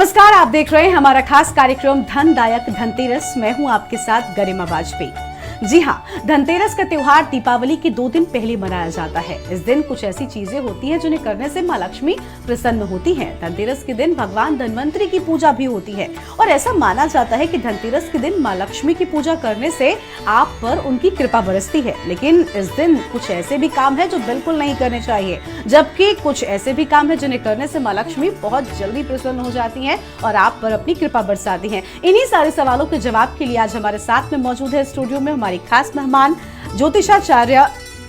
नमस्कार, आप देख रहे हैं हमारा खास कार्यक्रम धनदायक धनतेरस। मैं हूं आपके साथ गरिमा वाजपेयी। जी हाँ, धनतेरस का त्योहार दीपावली के 2 दिन पहले मनाया जाता है। इस दिन कुछ ऐसी चीजें होती हैं जिन्हें करने से माँ लक्ष्मी प्रसन्न होती हैं। धनतेरस के दिन भगवान धनवंतरी की पूजा भी होती है और ऐसा माना जाता है कि धनतेरस के दिन माँ लक्ष्मी की पूजा करने से आप पर उनकी कृपा बरसती है। लेकिन इस दिन कुछ ऐसे भी काम है जो बिल्कुल नहीं करने चाहिए, जबकि कुछ ऐसे भी काम है जिन्हें करने से माँ लक्ष्मी बहुत जल्दी प्रसन्न हो जाती हैं और आप पर अपनी कृपा बरसाती हैं। इन्हीं सारे सवालों के जवाब के लिए आज हमारे साथ में मौजूद है स्टूडियो में हमारी खास मेहमान ज्योतिषाचार्य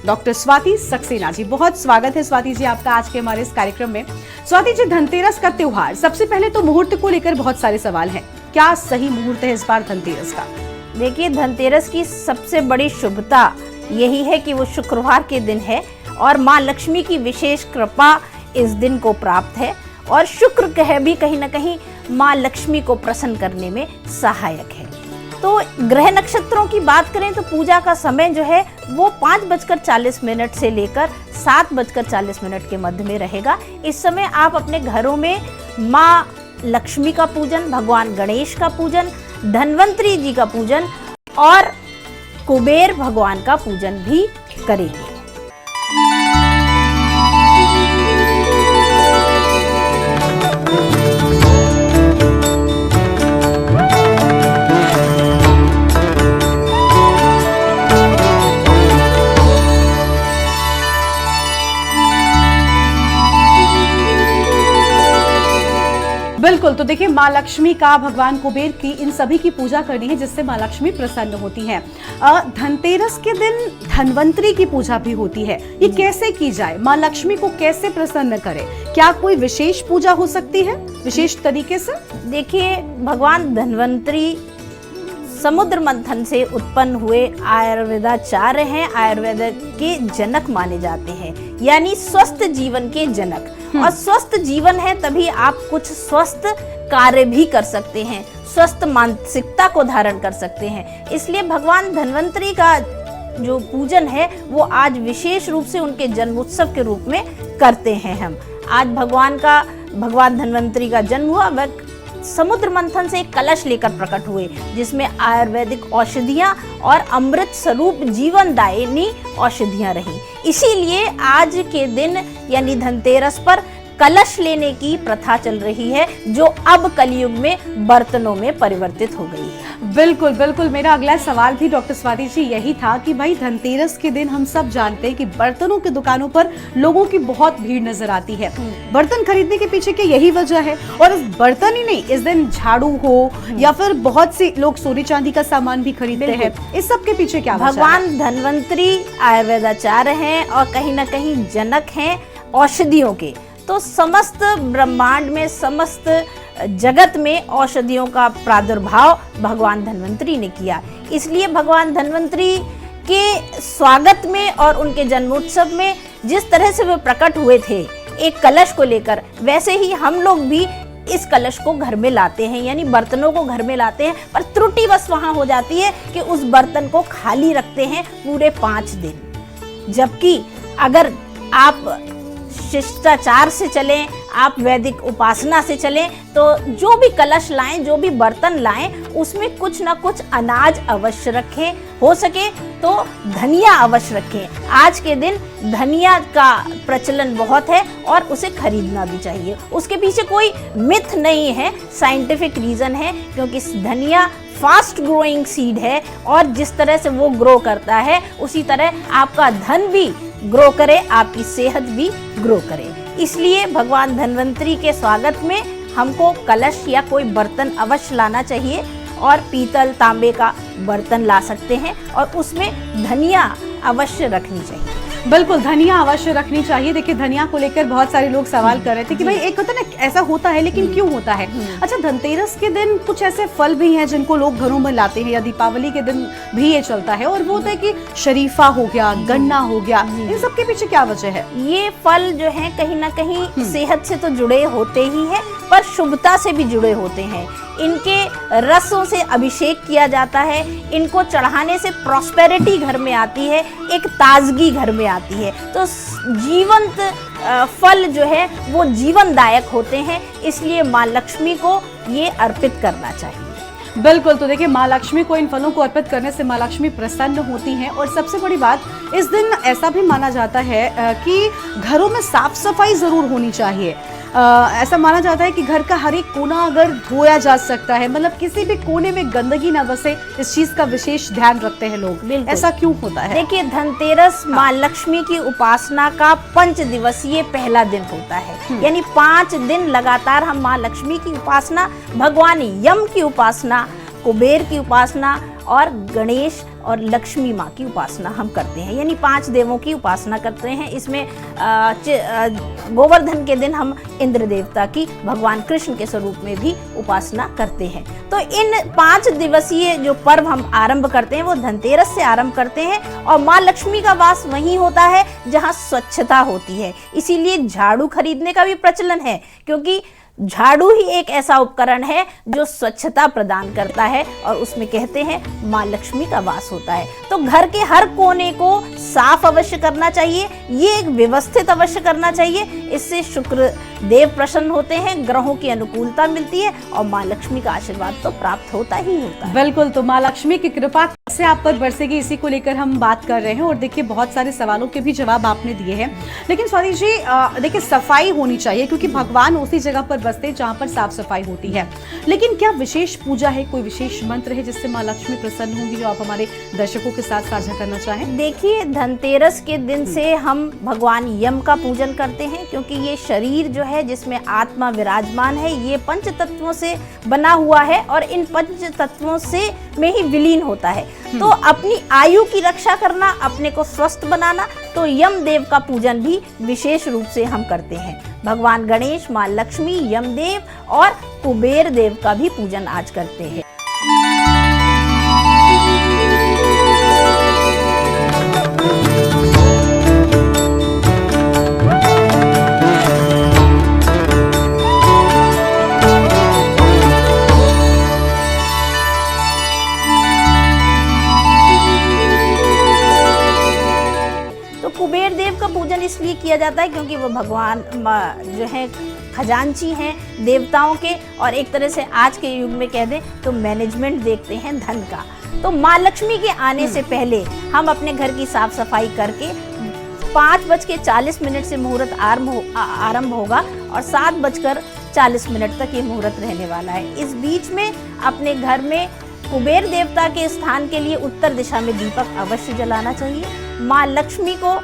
डॉक्टर स्वाति सक्सेना जी। बहुत स्वागत है स्वाति जी आपका आज के हमारे इस कार्यक्रम में। स्वाति जी, धनतेरस का त्योहार, सबसे पहले तो मुहूर्त को लेकर बहुत सारे सवाल हैं। क्या सही मुहूर्त है इस बार धनतेरस का? देखिए, धनतेरस की सबसे बड़ी शुभता यही है कि वो शुक्रवार के दिन है और माँ लक्ष्मी की विशेष कृपा इस दिन को प्राप्त है और शुक्र भी कहीं ना कहीं माँ लक्ष्मी को प्रसन्न करने में सहायक है। तो ग्रह नक्षत्रों की बात करें तो पूजा का समय जो है वो 5:40 से लेकर 7:40 के मध्य में रहेगा। इस समय आप अपने घरों में माँ लक्ष्मी का पूजन, भगवान गणेश का पूजन, धनवंतरी जी का पूजन और कुबेर भगवान का पूजन भी करेंगे। बिल्कुल, तो देखिए माँ लक्ष्मी का, भगवान कुबेर की, इन सभी की पूजा करनी है जिससे माँ लक्ष्मी प्रसन्न होती हैं। धनतेरस के दिन धनवंतरी की पूजा भी होती है। ये कैसे की जाए? माँ लक्ष्मी को कैसे प्रसन्न करें? क्या कोई विशेष पूजा हो सकती है विशेष तरीके से? देखिए, भगवान धनवंतरी समुद्र मंथन से उत्पन्न हुए आयुर्वेदाचार्य हैं, आयुर्वेद के जनक माने जाते हैं, यानी स्वस्थ जीवन के जनक। और स्वस्थ जीवन है तभी आप कुछ स्वस्थ कार्य भी कर सकते हैं, स्वस्थ मानसिकता को धारण कर सकते हैं। इसलिए भगवान धनवंतरी का जो पूजन है वो आज विशेष रूप से उनके जन्मोत्सव के रूप में करते हैं हम। आज भगवान धनवंतरी का जन्म हुआ, वह समुद्र मंथन से एक कलश लेकर प्रकट हुए जिसमें आयुर्वेदिक औषधियां और अमृत स्वरूप जीवनदायिनी औषधियां रही। इसीलिए आज के दिन यानी धनतेरस पर कलश लेने की प्रथा चल रही है, जो अब कलयुग में बर्तनों में परिवर्तित हो गई है। बिल्कुल बिल्कुल, मेरा अगला सवाल भी डॉक्टर स्वाति जी यही था कि भाई धनतेरस के दिन हम सब जानते हैं कि बर्तनों की दुकानों पर लोगों की बहुत भीड़ नजर आती है। बर्तन खरीदने के पीछे क्या यही वजह है? और इस बर्तन ही नहीं, इस दिन झाड़ू हो या फिर बहुत सी लोग सोने चांदी का सामान भी खरीदते हैं, इस सब के पीछे क्या वजह है? भगवान धनवंतरी आयुर्वेदाचार्य हैं और कहीं ना कहीं जनक हैं औषधियों के। तो समस्त ब्रह्मांड में, समस्त जगत में औषधियों का प्रादुर्भाव भगवान धनवंतरी ने किया। इसलिए भगवान धनवंतरी के स्वागत में और उनके जन्मोत्सव में जिस तरह से वे प्रकट हुए थे एक कलश को लेकर, वैसे ही हम लोग भी इस कलश को घर में लाते हैं, यानी बर्तनों को घर में लाते हैं। पर त्रुटि बस वहां हो जाती है कि उस बर्तन को खाली रखते हैं पूरे 5 दिन। जबकि अगर आप शिष्टाचार से चलें, आप वैदिक उपासना से चलें, तो जो भी कलश लाएं, जो भी बर्तन लाएं, उसमें कुछ ना कुछ अनाज अवश्य रखें, हो सके तो धनिया अवश्य रखें। आज के दिन धनिया का प्रचलन बहुत है और उसे खरीदना भी चाहिए। उसके पीछे कोई मिथ नहीं है, साइंटिफिक रीजन है, क्योंकि धनिया फास्ट ग्रोइंग सीड है और जिस तरह से वो ग्रो करता है उसी तरह आपका धन भी ग्रो करे, आपकी सेहत भी ग्रो करे। इसलिए भगवान धनवंतरी के स्वागत में हमको कलश या कोई बर्तन अवश्य लाना चाहिए और पीतल तांबे का बर्तन ला सकते हैं और उसमें धनिया अवश्य रखनी चाहिए। बिल्कुल, धनिया अवश्य रखनी चाहिए। देखिए, धनिया को लेकर बहुत सारे लोग सवाल कर रहे थे कि भाई एक होता है ना, ऐसा होता है लेकिन क्यों होता है? अच्छा, धनतेरस के दिन कुछ ऐसे फल भी हैं जिनको लोग घरों में लाते हैं, या दीपावली के दिन भी ये चलता है, और वो होता है कि शरीफा हो गया, गन्ना हो गया, इन सब के पीछे क्या वजह है? ये फल जो है कहीं ना कहीं सेहत से तो जुड़े होते ही है, पर शुभता से भी जुड़े होते हैं। इनके रसों से अभिषेक किया जाता है, इनको चढ़ाने से प्रॉस्पेरिटी घर में आती है, एक ताजगी घर में आती है। तो जीवंत फल जो है वो जीवनदायक होते हैं, इसलिए माँ लक्ष्मी को ये अर्पित करना चाहिए। बिल्कुल, तो देखिए माँ लक्ष्मी को इन फलों को अर्पित करने से माँ लक्ष्मी प्रसन्न होती हैं। और सबसे बड़ी बात, इस दिन ऐसा भी माना जाता है कि घरों में साफ सफाई जरूर होनी चाहिए। ऐसा माना जाता है कि घर का हर एक कोना अगर धोया जा सकता है, मतलब किसी भी कोने में गंदगी ना बसे, इस चीज का विशेष ध्यान रखते हैं लोग। ऐसा क्यों होता है? देखिए, धनतेरस माँ लक्ष्मी की उपासना का 5 दिवसीय पहला दिन होता है। यानी 5 दिन लगातार हम माँ लक्ष्मी की उपासना, भगवान यम की उपासना, कुबेर की उपासना और गणेश और लक्ष्मी माँ की उपासना हम करते हैं। यानी 5 देवों की उपासना करते हैं। इसमें गोवर्धन के दिन हम इंद्र देवता की, भगवान कृष्ण के स्वरूप में भी उपासना करते हैं। तो इन 5 दिवसीय जो पर्व हम आरंभ करते हैं वो धनतेरस से आरंभ करते हैं। और माँ लक्ष्मी का वास वहीं होता है जहाँ स्वच्छता होती है। इसीलिए झाड़ू खरीदने का भी प्रचलन है, क्योंकि झाड़ू ही एक ऐसा उपकरण है जो स्वच्छता प्रदान करता है और उसमें कहते हैं माँ लक्ष्मी का वास होता है। तो घर के हर कोने को साफ अवश्य करना चाहिए, ये एक व्यवस्थित अवश्य करना चाहिए। इससे शुक्र देव प्रसन्न होते हैं, ग्रहों की अनुकूलता मिलती है और माँ लक्ष्मी का आशीर्वाद तो प्राप्त होता ही होता है। बिल्कुल, तो माँ लक्ष्मी की कृपा कैसे आप पर बरसेगी, इसी को लेकर हम बात कर रहे हैं। और देखिए बहुत सारे सवालों के भी जवाब आपने दिए हैं। लेकिन स्वाति जी, देखिए सफाई होनी चाहिए, क्योंकि भगवान उसी जगह पर बसते हैं जहाँ पर साफ सफाई होती है। लेकिन क्या विशेष पूजा है, कोई विशेष मंत्र है जिससे माँ लक्ष्मी प्रसन्न होंगी, जो आप हमारे दर्शकों के साथ साझा करना चाहें? देखिए, धनतेरस के दिन से हम भगवान यम का पूजन करते हैं, क्योंकि ये शरीर जो है जिसमें आत्मा विराजमान है, ये 5 तत्वों से बना हुआ है और इन 5 तत्वों से में ही विलीन होता है। तो अपनी आयु की रक्षा करना, अपने को स्वस्थ बनाना, तो यम देव का पूजन भी विशेष रूप से हम करते हैं। भगवान गणेश, माँ लक्ष्मी, यमदेव और कुबेर देव का भी पूजन आज करते हैं। कुबेर देव का पूजन इसलिए किया जाता है क्योंकि वो भगवान जो है खजांची हैं देवताओं के, और एक तरह से आज के युग में कह दें तो मैनेजमेंट देखते हैं धन का। तो माँ लक्ष्मी के आने से पहले हम अपने घर की साफ सफाई करके 5:40 से मुहूर्त आरंभ होगा और 7:40 तक ये मुहूर्त रहने वाला है। इस बीच में अपने घर में कुबेर देवता के स्थान के लिए उत्तर दिशा में दीपक अवश्य जलाना चाहिए। माँ लक्ष्मी को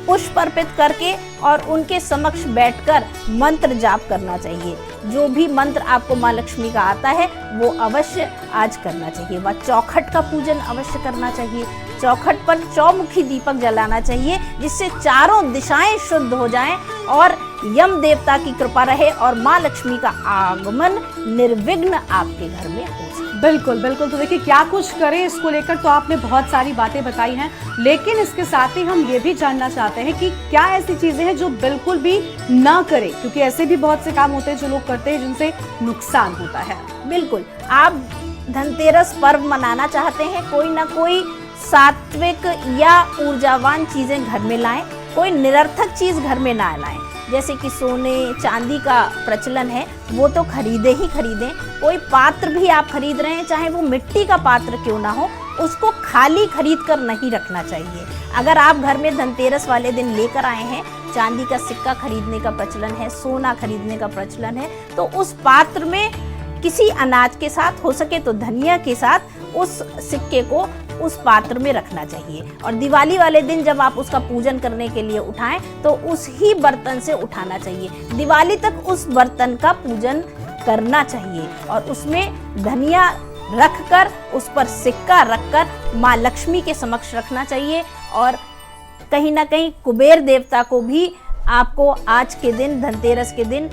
पुष्प अर्पित करके और उनके समक्ष बैठकर मंत्र जाप करना चाहिए। जो भी मंत्र आपको माँ लक्ष्मी का आता है वो अवश्य आज करना चाहिए। व चौखट का पूजन अवश्य करना चाहिए। चौखट पर चौमुखी दीपक जलाना चाहिए, जिससे चारों दिशाएं शुद्ध हो जाएं और यम देवता की कृपा रहे और माँ लक्ष्मी का आगमन निर्विघ्न आपके घर में हो जाए। बिल्कुल बिल्कुल, तो देखिए क्या कुछ करें इसको लेकर तो आपने बहुत सारी बातें बताई हैं, लेकिन इसके साथ ही हम ये भी जानना चाहते हैं कि क्या ऐसी चीजें हैं जो बिल्कुल भी ना करें, क्योंकि ऐसे भी बहुत से काम होते हैं जो लोग करते हैं जिनसे नुकसान होता है। बिल्कुल, आप धनतेरस पर्व मनाना चाहते हैं, कोई ना कोई सात्विक या ऊर्जावान चीजें घर में लाएं, कोई निरर्थक चीज घर में ना लाएं। जैसे कि सोने चांदी का प्रचलन है वो तो खरीदे ही खरीदें। कोई पात्र भी आप खरीद रहे हैं, चाहे वो मिट्टी का पात्र क्यों ना हो, उसको खाली खरीद कर नहीं रखना चाहिए। अगर आप घर में धनतेरस वाले दिन लेकर आए हैं, चांदी का सिक्का खरीदने का प्रचलन है, सोना खरीदने का प्रचलन है, तो उस पात्र में किसी अनाज के साथ, हो सके तो धनिया के साथ, उस सिक्के को उस पात्र में रखना चाहिए। और दिवाली वाले दिन जब आप उसका पूजन करने के लिए उठाएं तो उस ही बर्तन से उठाना चाहिए। दिवाली तक उस बर्तन का पूजन करना चाहिए और उसमें धनिया रखकर, उस पर सिक्का रखकर माँ लक्ष्मी के समक्ष रखना चाहिए। और कहीं ना कहीं कुबेर देवता को भी आपको आज के दिन, धनतेरस के दिन,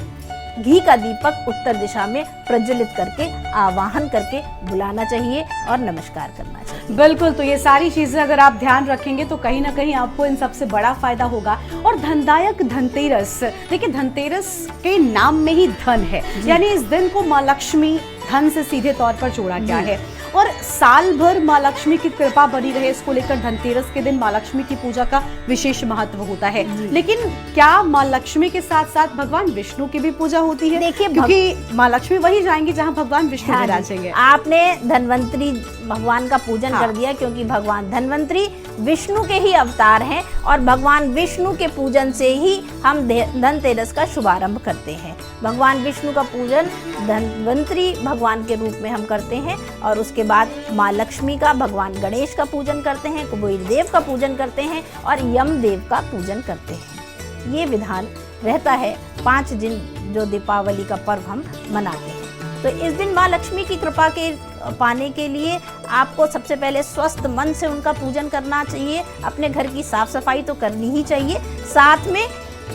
घी का दीपक उत्तर दिशा में प्रज्वलित करके आवाहन करके बुलाना चाहिए और नमस्कार करना चाहिए। बिल्कुल, तो ये सारी चीजें अगर आप ध्यान रखेंगे तो कहीं ना कहीं आपको इन सबसे बड़ा फायदा होगा। और धनदायक धनतेरस, देखिए धनतेरस के नाम में ही धन है, यानी इस दिन को माँ लक्ष्मी धन से सीधे तौर पर जोड़ा गया है। और साल भर माँ लक्ष्मी की कृपा बनी रहे, इसको लेकर धनतेरस के दिन माँ लक्ष्मी की पूजा का विशेष महत्व होता है। लेकिन क्या माँ लक्ष्मी के साथ साथ भगवान विष्णु की भी पूजा होती है? देखिए, क्योंकि माँ लक्ष्मी वही जाएंगी जहाँ भगवान विष्णु विराजेंगे। आपने धन्वंतरी भगवान का पूजन कर दिया, क्योंकि भगवान धन्वंतरी विष्णु के ही अवतार हैं और भगवान विष्णु के पूजन से ही हम धनतेरस का शुभारंभ करते हैं। भगवान विष्णु का पूजन धन्वंतरी भगवान के रूप में हम करते हैं और उसके बाद माँ लक्ष्मी का, भगवान गणेश का पूजन करते हैं, कुबेर देव का पूजन करते हैं और यमदेव का पूजन करते हैं। ये विधान रहता है 5 दिन जो दीपावली का पर्व हम मनाते हैं। तो इस दिन माँ लक्ष्मी की कृपा के पाने के लिए आपको सबसे पहले स्वस्थ मन से उनका पूजन करना चाहिए। अपने घर की साफ सफाई तो करनी ही चाहिए, साथ में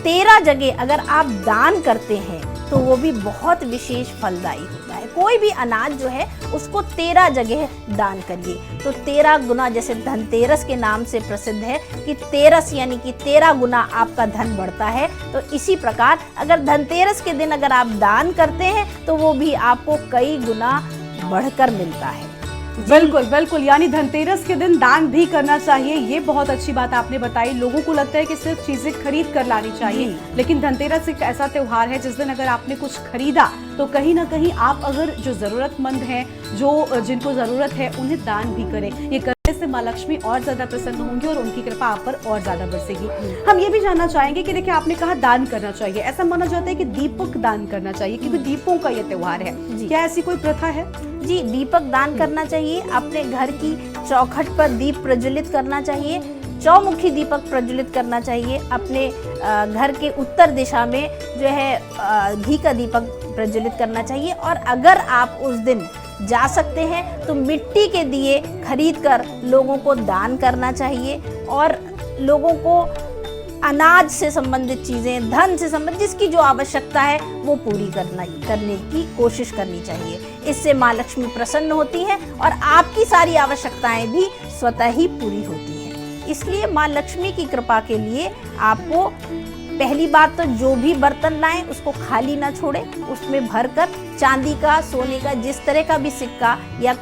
13 जगह अगर आप दान करते हैं तो वो भी बहुत विशेष फलदायी होता है। कोई भी अनाज जो है उसको 13 जगह दान करिए तो 13 गुना, जैसे धनतेरस के नाम से प्रसिद्ध है कि तेरस यानी कि 13 गुना आपका धन बढ़ता है। तो इसी प्रकार अगर धनतेरस के दिन अगर आप दान करते हैं तो वो भी आपको कई गुना बढ़कर मिलता है। बिल्कुल बिल्कुल, यानी धनतेरस के दिन दान भी करना चाहिए। ये बहुत अच्छी बात आपने बताई। लोगों को लगता है कि सिर्फ चीजें खरीद कर लानी चाहिए, लेकिन धनतेरस एक ऐसा त्योहार है जिस दिन अगर आपने कुछ खरीदा तो कहीं ना कहीं आप अगर जो जरूरतमंद हैं, जो जिनको जरूरत है, उन्हें दान भी करें। ये करने से माँ लक्ष्मी और ज्यादा प्रसन्न होंगी और उनकी कृपा आप पर और ज्यादा बरसेगी। हम ये भी जानना चाहेंगे कि देखिए, आपने कहा दान करना चाहिए, ऐसा माना जाता है कि दीपक दान करना चाहिए क्योंकि दीपों का ये त्योहार है। क्या ऐसी कोई प्रथा है? जी, दीपक दान करना चाहिए। अपने घर की चौखट पर दीप प्रज्वलित करना चाहिए, चौमुखी दीपक प्रज्वलित करना चाहिए। अपने घर के उत्तर दिशा में जो है घी का दीपक प्रज्वलित करना चाहिए। और अगर आप उस दिन जा सकते हैं तो मिट्टी के दिए खरीद कर लोगों को दान करना चाहिए और लोगों को अनाज से संबंधित चीज़ें, धन से संबंधित जिसकी जो आवश्यकता है वो पूरी करने की कोशिश करनी चाहिए। इससे माँ लक्ष्मी प्रसन्न होती हैं और आपकी सारी आवश्यकताएं भी स्वतः ही पूरी होती हैं। इसलिए माँ लक्ष्मी की कृपा के लिए आपको पहली बात तो जो भी बर्तन लाएं उसको खाली ना छोड़ें, उसमें भरकर चांदी का, सोने का, जिस तरह का भी सिक्का या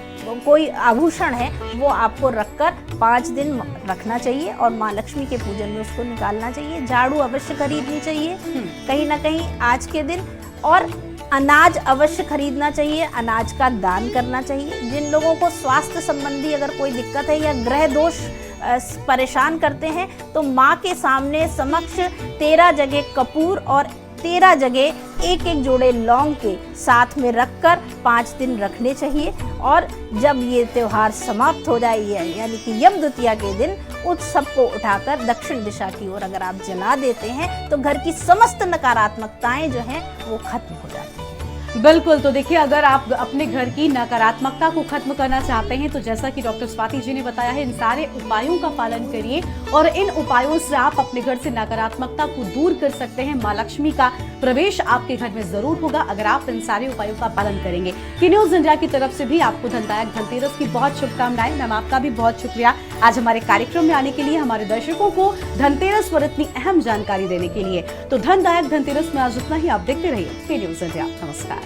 कोई आभूषण है वो आपको रखकर 5 दिन रखना चाहिए और माँ लक्ष्मी के पूजन में उसको निकालना चाहिए। झाड़ू अवश्य खरीदनी चाहिए कहीं ना कहीं आज के दिन, और अनाज अवश्य खरीदना चाहिए, अनाज का दान करना चाहिए। जिन लोगों को स्वास्थ्य संबंधी अगर कोई दिक्कत है या ग्रह दोष परेशान करते हैं तो माँ के सामने समक्ष 13 जगह कपूर और 13 जगह एक जोड़े लौंग के साथ में रखकर 5 दिन रखने चाहिए। और जब ये त्योहार समाप्त हो जाए यानी कि यम द्वितीया के दिन उस सब को उठाकर दक्षिण दिशा की ओर अगर आप जला देते हैं तो घर की समस्त नकारात्मकताएं जो हैं वो खत्म हो जाती हैं। बिल्कुल, तो देखिए, अगर आप अपने घर की नकारात्मकता को खत्म करना चाहते हैं तो जैसा कि डॉक्टर स्वाति जी ने बताया है, इन सारे उपायों का पालन करिए और इन उपायों से आप अपने घर से नकारात्मकता को दूर कर सकते हैं। माँ लक्ष्मी का प्रवेश आपके घर में जरूर होगा अगर आप इन सारे उपायों का पालन करेंगे। की न्यूज इंडिया की तरफ से भी आपको धनदायक धनतेरस की बहुत शुभकामनाएं। मैम, आपका भी बहुत शुक्रिया आज हमारे कार्यक्रम में आने के लिए, हमारे दर्शकों को धनतेरस पर इतनी अहम जानकारी देने के लिए। तो धनदायक धनतेरस में आज इतना ही। आप देखते रहिए के न्यूज इंडिया। नमस्कार।